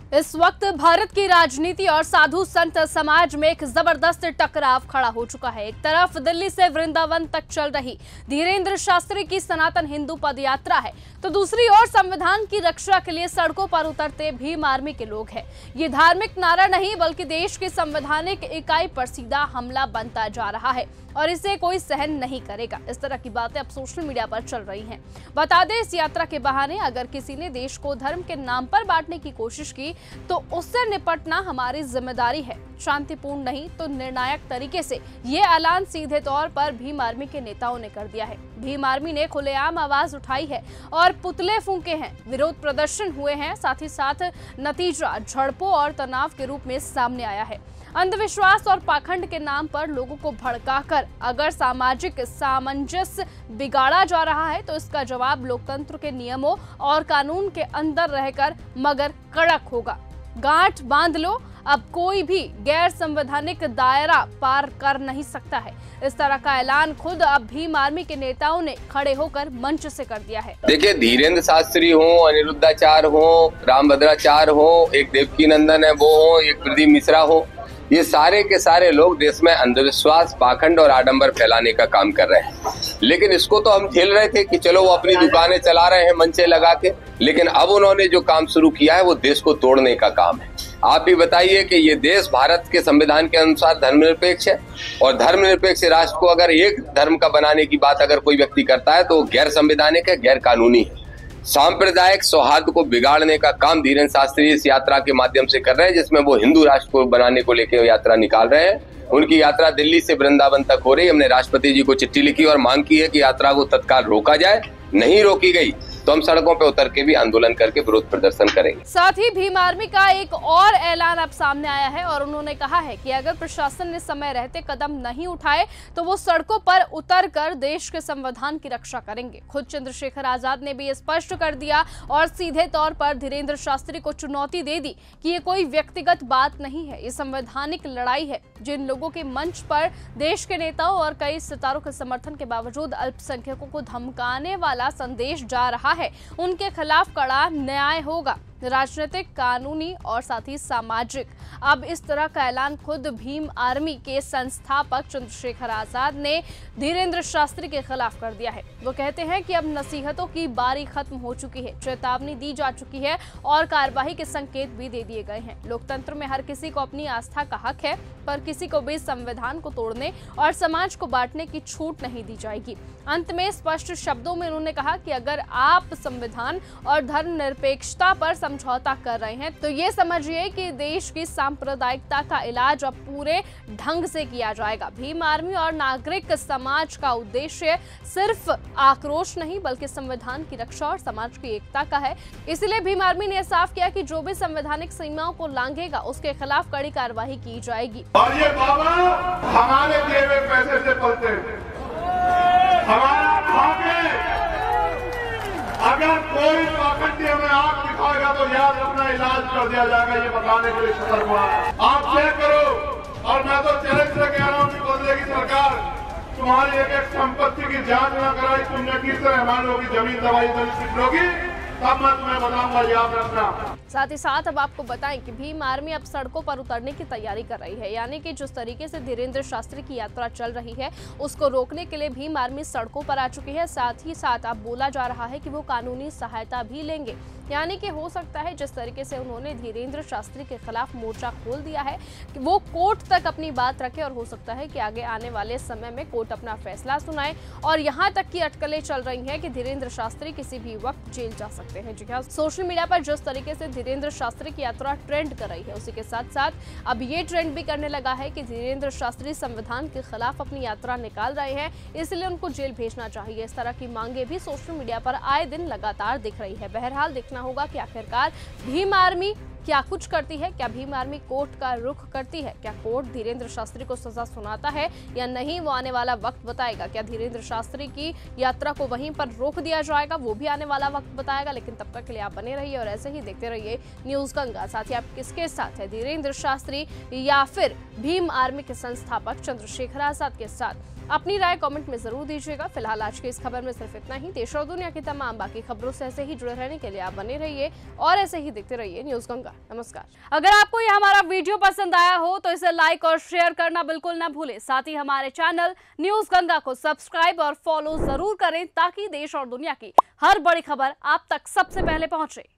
इस वक्त भारत की राजनीति और साधु संत समाज में एक जबरदस्त टकराव खड़ा हो चुका है। एक तरफ दिल्ली से वृंदावन तक चल रही धीरेंद्र शास्त्री की सनातन हिंदू पदयात्रा है, तो दूसरी ओर संविधान की रक्षा के लिए सड़कों पर उतरते भीम आर्मी के लोग हैं। ये धार्मिक नारा नहीं बल्कि देश की संवैधानिक इकाई पर सीधा हमला बनता जा रहा है और इसे कोई सहन नहीं करेगा। इस तरह की बातें अब सोशल मीडिया पर चल रही हैं। बता दें, इस यात्रा के बहाने अगर किसी ने देश को धर्म के नाम पर बांटने की कोशिश की तो उससे निपटना हमारी जिम्मेदारी है, शांतिपूर्ण नहीं तो निर्णायक तरीके से। ये ऐलान सीधे तौर पर भीम आर्मी के नेताओं ने कर दिया है। भीम आर्मी ने खुलेआम आवाज उठाई है और पुतले फूंके हैं, विरोध प्रदर्शन हुए हैं, साथ ही साथ नतीजा झड़पों और तनाव के रूप में सामने आया है। अंधविश्वास और पाखंड के नाम पर लोगों को भड़काकर अगर सामाजिक सामंजस्य बिगाड़ा जा रहा है तो इसका जवाब लोकतंत्र के नियमों और कानून के अंदर रहकर मगर कड़क होगा। गांठ बांध लो, अब कोई भी गैर संवैधानिक दायरा पार कर नहीं सकता है। इस तरह का ऐलान खुद अब भीम आर्मी के नेताओं ने खड़े होकर मंच से कर दिया है। देखिए, धीरेंद्र शास्त्री हो, अनिरुद्धाचार्य हो, रामभद्राचार्य हो, एक देवकी नंदन है वो हो, एक प्रदीप मिश्रा हो, ये सारे के सारे लोग देश में अंधविश्वास, पाखंड और आडंबर फैलाने का काम कर रहे हैं। लेकिन इसको तो हम झेल रहे थे कि चलो वो अपनी दुकानें चला रहे हैं मंचे लगा के, लेकिन अब उन्होंने जो काम शुरू किया है वो देश को तोड़ने का काम है। आप भी बताइए कि ये देश भारत के संविधान के अनुसार धर्मनिरपेक्ष है और धर्मनिरपेक्ष राष्ट्र को अगर एक धर्म का बनाने की बात अगर कोई व्यक्ति करता है तो गैर संवैधानिक है, गैर कानूनी है। सांप्रदायिक सौहार्द को बिगाड़ने का काम धीरेंद्र शास्त्री इस यात्रा के माध्यम से कर रहे हैं, जिसमें वो हिंदू राष्ट्र को बनाने को लेकर यात्रा निकाल रहे हैं। उनकी यात्रा दिल्ली से वृंदावन तक हो रही है। हमने राष्ट्रपति जी को चिट्ठी लिखी और मांग की है कि यात्रा को तत्काल रोका जाए। नहीं रोकी गई तो हम सड़कों पर उतर के भी आंदोलन करके विरोध प्रदर्शन करेंगे। साथ ही भीम आर्मी का एक और ऐलान अब सामने आया है और उन्होंने कहा है कि अगर प्रशासन ने समय रहते कदम नहीं उठाए तो वो सड़कों पर उतरकर देश के संविधान की रक्षा करेंगे। खुद चंद्रशेखर आजाद ने भी स्पष्ट कर दिया और सीधे तौर पर धीरेंद्र शास्त्री को चुनौती दे दी कि ये कोई व्यक्तिगत बात नहीं है, ये संवैधानिक लड़ाई है। जिन लोगों के मंच पर देश के नेताओं और कई सितारों के समर्थन के बावजूद अल्पसंख्यकों को धमकाने वाला संदेश जा रहा है, उनके खिलाफ कड़ा न्याय होगा, राजनीतिक, कानूनी और साथ ही सामाजिक। अब इस तरह का ऐलान खुद भीम आर्मी के संस्थापक चंद्रशेखर आजाद ने धीरेंद्र शास्त्री के खिलाफ कर दिया है। वो कहते हैं कि अब नसीहतों की बारी खत्म हो चुकी है, चेतावनी दी जा चुकी है और कार्रवाई के संकेत भी दे दिए गए हैं। लोकतंत्र में हर किसी को अपनी आस्था का हक है, पर किसी को भी संविधान को तोड़ने और समाज को बांटने की छूट नहीं दी जाएगी। अंत में स्पष्ट शब्दों में उन्होंने कहा कि अगर आप संविधान और धर्मनिरपेक्षता पर समझौता कर रहे हैं तो ये समझिए कि देश की सांप्रदायिकता का इलाज अब पूरे ढंग से किया जाएगा। भीम आर्मी और नागरिक समाज का उद्देश्य सिर्फ आक्रोश नहीं बल्कि संविधान की रक्षा और समाज की एकता का है। इसलिए भीम आर्मी ने साफ किया कि जो भी संवैधानिक सीमाओं को लांघेगा उसके खिलाफ कड़ी कार्रवाई की जाएगी। और ये बाबा हमारे दिए हुए पैसे से पलते, हमारा खाके अगर कोई पाखंडी हमें आग दिखाएगा तो याद रखना, इलाज कर दिया जाएगा। ये बताने के लिए सतर्क हुआ। आप चेक करो और मैं तो चैलेंज से कह रहा हूँ कि बदलेगी सरकार, तुम्हारी एक एक संपत्ति की जांच न कराई, तुमने किस तरह हमारे लोगों की जमीन दवाई दलित लोगी, तब मैं तुम्हें बताऊंगा, याद रखना। साथ ही साथ अब आपको बताएं कि भीम आर्मी अब सड़कों पर उतरने की तैयारी कर रही है, यानी कि जिस तरीके से धीरेंद्र शास्त्री की यात्रा चल रही है उसको रोकने के लिए भीम आर्मी सड़कों पर आ चुकी है। साथ ही साथ अब बोला जा रहा है कि वो कानूनी सहायता भी लेंगे, यानी कि हो सकता है जिस तरीके से उन्होंने धीरेंद्र शास्त्री के खिलाफ मोर्चा खोल दिया है कि वो कोर्ट तक अपनी बात रखे और हो सकता है कि आगे आने वाले समय में कोर्ट अपना फैसला सुनाए। और यहाँ तक की अटकलें चल रही हैं कि धीरेंद्र शास्त्री किसी भी वक्त जेल जा सकते हैं। जी हाँ, सोशल मीडिया पर जिस तरीके से धीरेंद्र शास्त्री की यात्रा ट्रेंड कर रही है, उसी के साथ साथ अब ये ट्रेंड भी करने लगा है कि धीरेंद्र शास्त्री संविधान के खिलाफ अपनी यात्रा निकाल रहे हैं, इसलिए उनको जेल भेजना चाहिए। इस तरह की मांगे भी सोशल मीडिया पर आए दिन लगातार दिख रही है। बहरहाल देखना होगा कि आखिरकार भीम आर्मी क्या कुछ करती है, क्या भीम आर्मी कोर्ट का रुख करती है, क्या कोर्ट धीरेंद्र शास्त्री को सजा सुनाता है या नहीं, वो आने वाला वक्त बताएगा। क्या धीरेंद्र शास्त्री की यात्रा को वहीं पर रोक दिया जाएगा, वो भी आने वाला वक्त बताएगा। लेकिन तब तक के लिए आप बने रहिए और ऐसे ही देखते रहिए न्यूज़ गंगा। साथ ही आप किसके साथ है, धीरेंद्र शास्त्री या फिर भीम आर्मी के संस्थापक चंद्रशेखर आजाद के साथ? अपनी राय कमेंट में जरूर दीजिएगा। फिलहाल आज की इस खबर में सिर्फ इतना ही। देश और दुनिया की तमाम बाकी खबरों से ऐसे ही जुड़े रहने के लिए आप बने रहिए और ऐसे ही देखते रहिए न्यूज गंगा। नमस्कार। अगर आपको यह हमारा वीडियो पसंद आया हो तो इसे लाइक और शेयर करना बिल्कुल न भूलें। साथ ही हमारे चैनल न्यूज गंगा को सब्सक्राइब और फॉलो जरूर करें ताकि देश और दुनिया की हर बड़ी खबर आप तक सबसे पहले पहुंचे।